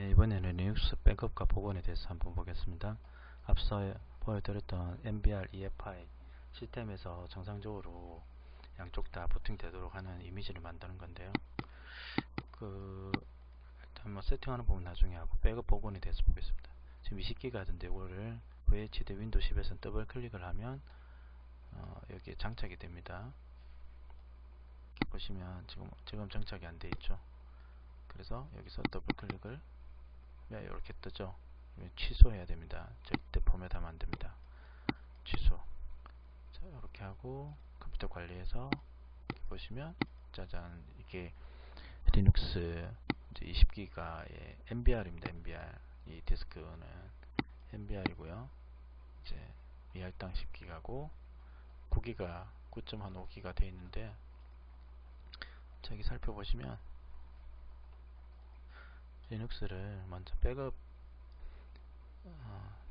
네, 이번에는 리눅스 백업과 복원에 대해서 한번 보겠습니다. 앞서 보여드렸던 MBR EFI 시스템에서 정상적으로 양쪽 다 부팅되도록 하는 이미지를 만드는 건데요. 일단 세팅하는 부분 나중에 하고 백업 복원에 대해서 보겠습니다. 지금 20기가던데 이거를 VHD 윈도우 10에서 더블 클릭을 하면 여기에 장착이 됩니다. 보시면 지금 장착이 안 돼 있죠. 그래서 여기서 더블 클릭을 이렇게 뜨죠. 취소해야 됩니다. 절대 포맷하면 안 됩니다. 취소. 자, 이렇게 하고 컴퓨터 관리해서 보시면 짜잔, 이게 리눅스 20기가의 MBR입니다. MBR. 이 디스크는 MBR이고요. 이제 미할당 10기가고 9기가 9.15기가 되어 있는데, 저기 살펴보시면 리눅스를 먼저 백업,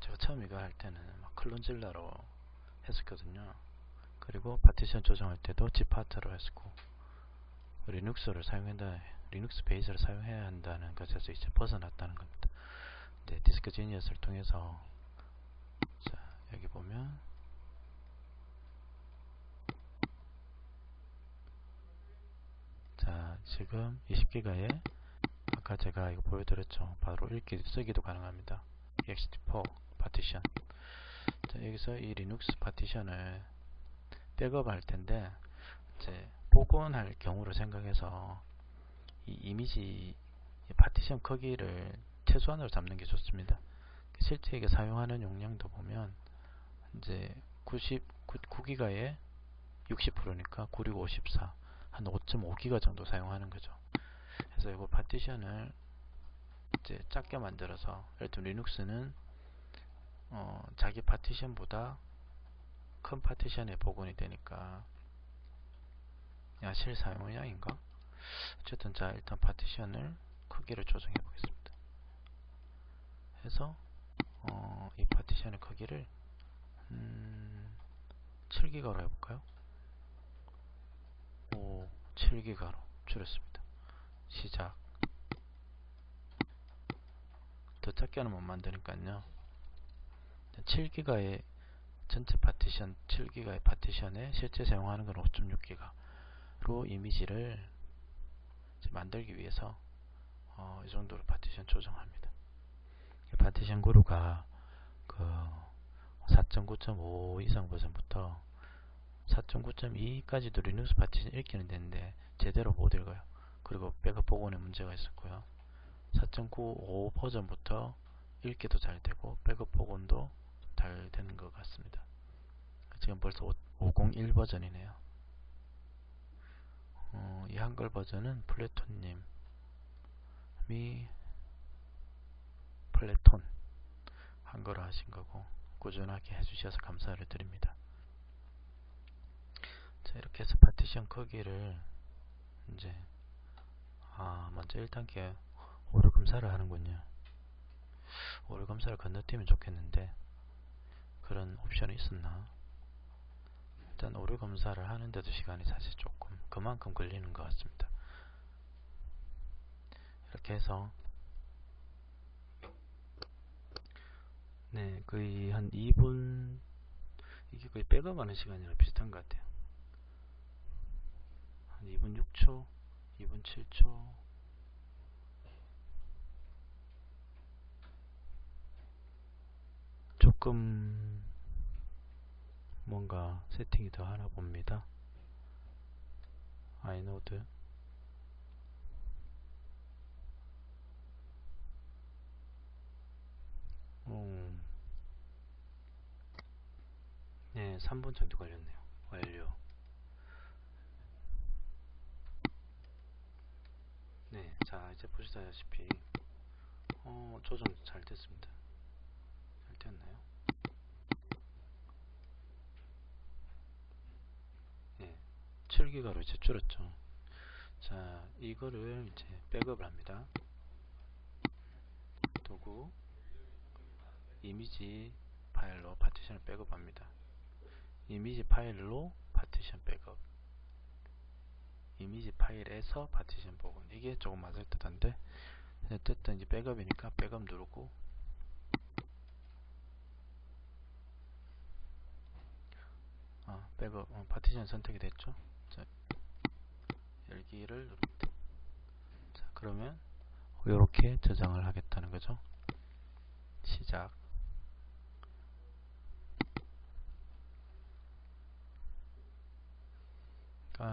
제가 처음 이거 할 때는 막 클론질러로 했었거든요. 그리고 파티션 조정할 때도 지파트로 했었고, 리눅스를 사용한다, 리눅스 베이스를 사용해야 한다는 것에서 이제 벗어났다는 겁니다. 네, 디스크 지니어스를 통해서, 자, 여기 보면 자, 지금 20기가에 아까 제가 이거 보여드렸죠. 바로 읽기 쓰기도 가능합니다. ext4 파티션. 자, 여기서 이 리눅스 파티션을 백업 할 텐데, 이제 복원할 경우를 생각해서 이 이미지 파티션 크기를 최소한으로 잡는 게 좋습니다. 실제 이게 사용하는 용량도 보면 이제 9기가에 60%니까 9654, 한 5.5기가 정도 사용하는 거죠. 그래서 이거 파티션을 이제 작게 만들어서, 예를 들면 리눅스는 자기 파티션보다 큰 파티션에 복원이 되니까, 실사용량인가? 어쨌든 자, 일단 파티션을 크기를 조정해 보겠습니다. 해서 이 파티션의 크기를 7기가로 해볼까요? 7기가로 줄였습니다. 시작. 더 작게는 못 만드니까요. 7기가의 전체 파티션, 7기가의 파티션에 실제 사용하는 건 5.6기가로 이미지를 만들기 위해서 이 정도로 파티션 조정합니다. 파티션 그루가 4.9.5 이상 버전부터 4.9.2까지도 리눅스 파티션 읽기는 되는데 제대로 못 읽어요. 그리고 백업 복원에 문제가 있었고요. 4.95 버전부터 읽기도 잘 되고 백업 복원도 잘 되는 것 같습니다. 지금 벌써 501 버전이네요. 이 한글 버전은 플래톤님이 플래톤 한글화 하신 거고, 꾸준하게 해주셔서 감사를 드립니다. 자, 이렇게 해서 파티션 크기를 이제 먼저 1단계 오류 검사를 하는군요. 오류 검사를 건너뛰면 좋겠는데 그런 옵션이 있었나? 일단 오류 검사를 하는데도 시간이 사실 조금 그만큼 걸리는 것 같습니다. 이렇게 해서 네, 거의 한 2분, 이게 거의 백업하는 시간이랑 비슷한 것 같아요. 한 2분 6초, 2분 7초. 조금 뭔가 세팅이 더 하나 봅니다. 아이노드. 네, 3분 정도 걸렸네요. 완료. 네, 자, 이제 보시다시피 조정 잘 됐습니다. 잘 됐나요? 네, 7기가로 이제 줄었죠. 자, 이거를 이제 백업을 합니다. 도구 이미지 파일로 파티션을 백업합니다. 이미지 파일로 파티션 백업, 이미지 파일에서 파티션 복원. 이게 조금 맞을 듯한데, 어쨌든 이제 백업이니까 백업 누르고, 백업 파티션 선택이 됐죠. 자, 열기를 누릅니다. 자, 그러면 이렇게 저장을 하겠다는 거죠. 시작.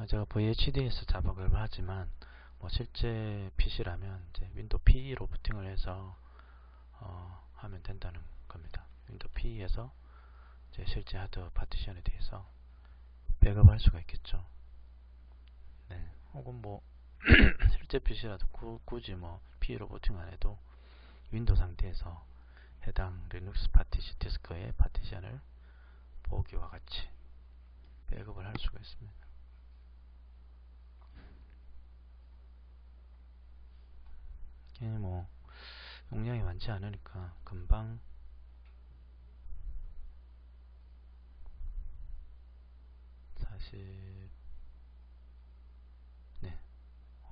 제가 VHD에서 작업을 하지만 실제 PC라면 이제 윈도우 PE로 부팅을 해서 하면 된다는 겁니다. 윈도우 PE에서 이제 실제 하드 파티션에 대해서 백업할 수가 있겠죠. 네. 혹은 실제 PC라도 굳이 PE로 부팅 안 해도 윈도우 상태에서 해당 리눅스 파티션 디스크의 파티션을 보기와 같이 백업을 할 수가 있습니다. 용량이 많지 않으니까 금방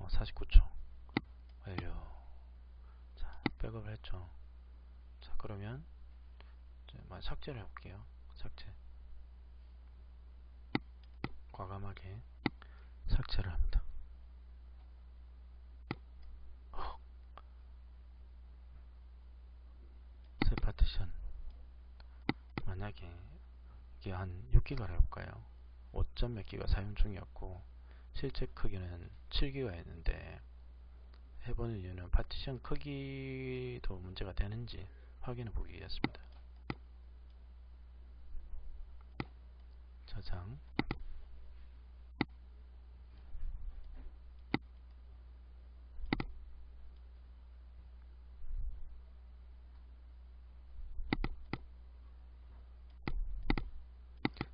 49초 완료. 자, 백업을 했죠. 자, 그러면 삭제를 해볼게요. 삭제. 과감하게 삭제를 합니다. 새 파티션. 만약에 이게 한 6기가를 해볼까요? 5점 몇 기가 사용 중이었고 실제 크기는 7기가였는데 해보는 이유는 파티션 크기도 문제가 되는지 확인해 보기 위해서입니다. 저장.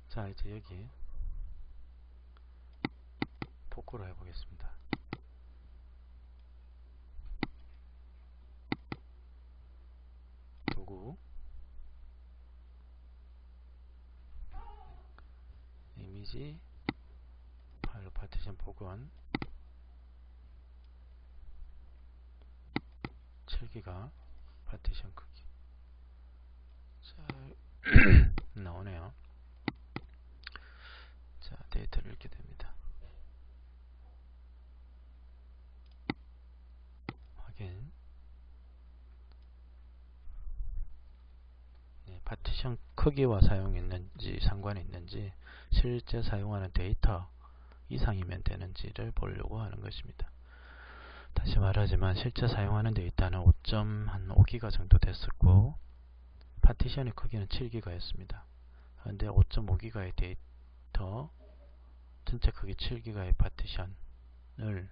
자, 이제 여기 복구를 해보겠습니다. 도구, 이미지, 파일로 파티션 복원, 7기가 파티션 크기. 자, 나오네요. 자, 데이터를 읽게 됩니다. 확인. 네, 파티션 크기와 사용했는지 상관이 있는지 실제 사용하는 데이터 이상이면 되는지를 보려고 하는 것입니다. 다시 말하지만 실제 사용하는 데이터는 5.5기가 정도 됐었고 파티션의 크기는 7기가였습니다. 그런데 5.5기가의 데이터 전체 크기 7기가의 파티션을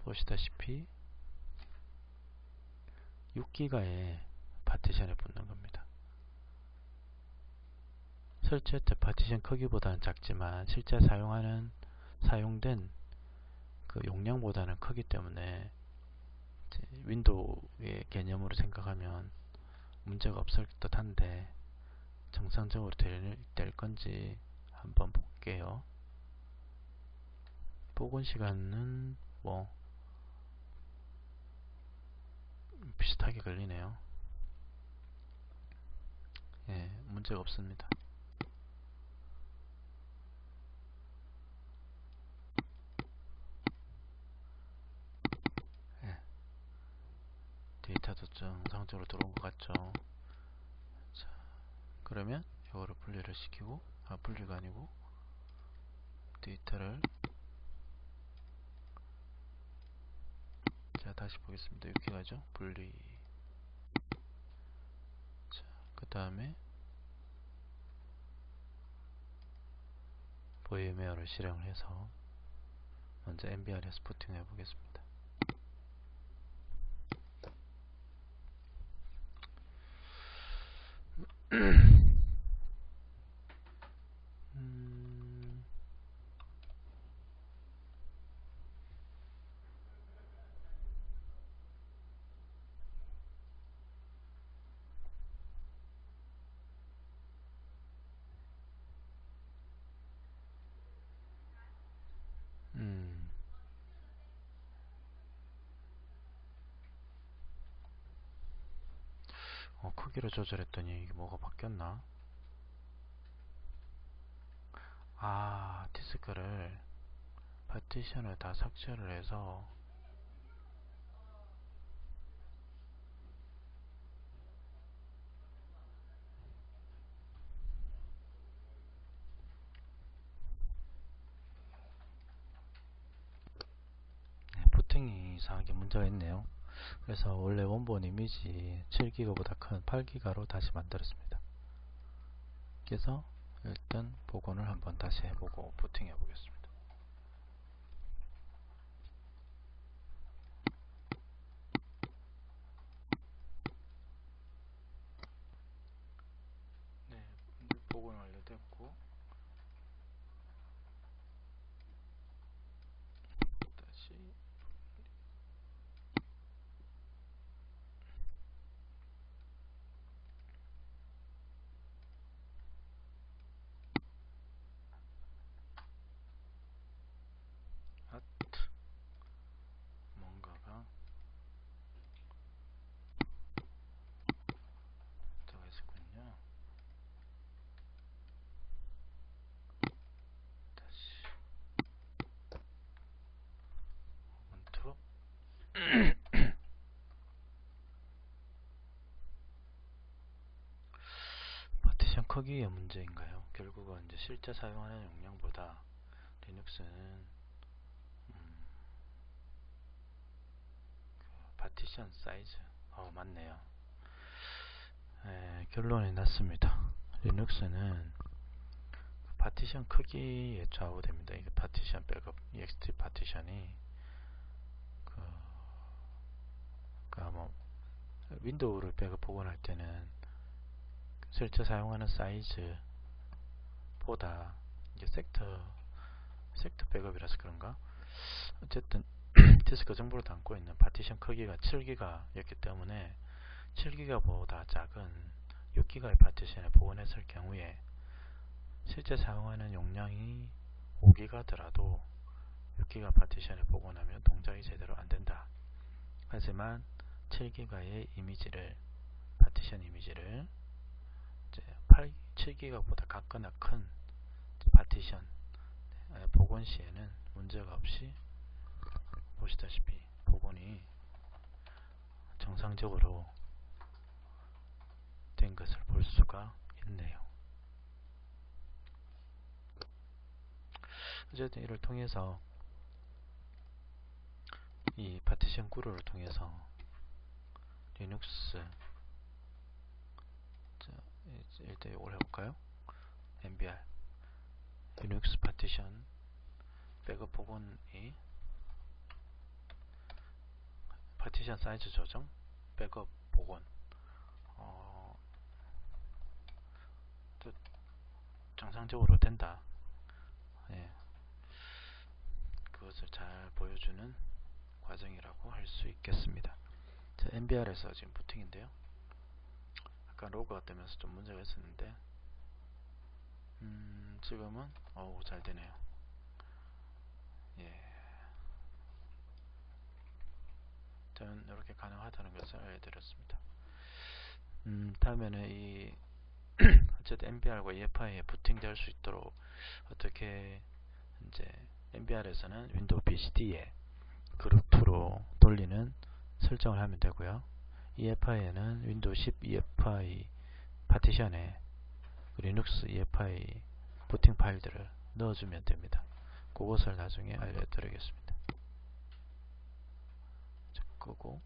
보시다시피 6기가의 파티션에 붙는 겁니다. 설치할 때 파티션 크기보다는 작지만 실제 사용된 그 용량보다는 크기 때문에 윈도우의 개념으로 생각하면 문제가 없을 듯 한데 정상적으로 될 건지 한번 볼게요. 복원 시간은 비슷하게 걸리네요. 예, 문제가 없습니다. 예, 데이터도 정상적으로 들어온 것 같죠. 자, 그러면 이거를 분리를 시키고, 분리가 아니고 데이터를 자, 다시 보겠습니다. 6기가죠. 분리. 자, 그 다음에 VMware를 실행을 해서 먼저 MBR에서 부팅을 해보겠습니다. 크기를 조절했더니 이게 뭐가 바뀌었나? 아, 디스크를 파티션을 다 삭제를 해서 부팅이 이상하게 문제가 있네요. 그래서 원래 원본 이미지 7기가보다 큰 8기가로 다시 만들었습니다. 그래서 일단 복원을 한번 다시 해보고 부팅 해보겠습니다. 네, 복원 완료됐고 다시 뭔가가 들어가 있었군요. 다시 원투 파티션 크기의 문제인가요? 결국은 이제 실제 사용하는 용량보다 리눅스는 파티션 사이즈 맞네요. 결론이 났습니다. 리눅스는 파티션 크기에 좌우됩니다. 이게 파티션 백업 ext 파티션이 그러니까 윈도우를 백업 복원할 때는 실제 사용하는 사이즈보다 이게 섹터 백업이라서 그런가? 어쨌든 디스크 정보를 담고 있는 파티션 크기가 7기가였기 때문에 7기가보다 작은 6기가의 파티션에 복원했을 경우에 실제 사용하는 용량이 5기가더라도 6기가 파티션에 복원하면 동작이 제대로 안된다. 하지만 7기가의 이미지를 파티션 이미지를 이제 7기가보다 같거나 큰 파티션 복원 시에는 문제가 없이 보시다시피 복원이 정상적으로 된 것을 볼 수가 있네요. 어쨌든 이를 통해서 이 파티션 구루를 통해서 리눅스 일단 이걸 해볼까요? MBR 리눅스 파티션 백업 복원이 파티션 사이즈 조정 백업 복원 정상적으로 된다. 그것을 잘 보여주는 과정이라고 할 수 있겠습니다. 자, MBR에서 지금 부팅인데요. 아까 로그가 뜨면서 좀 문제가 있었는데 지금은 잘 되네요. 저는 이렇게 가능하다는 것을 알려드렸습니다. 다음에는 이 어쨌든 MBR과 EFI에 부팅될 수 있도록 어떻게 이제 MBR에서는 윈도우 BCD에 그룹2로 돌리는 설정을 하면 되고요. EFI에는 윈도우 10 EFI 파티션에 리눅스 EFI 부팅 파일들을 넣어주면 됩니다. 그것을 나중에 알려드리겠습니다. 끄고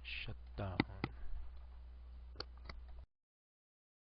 셧다운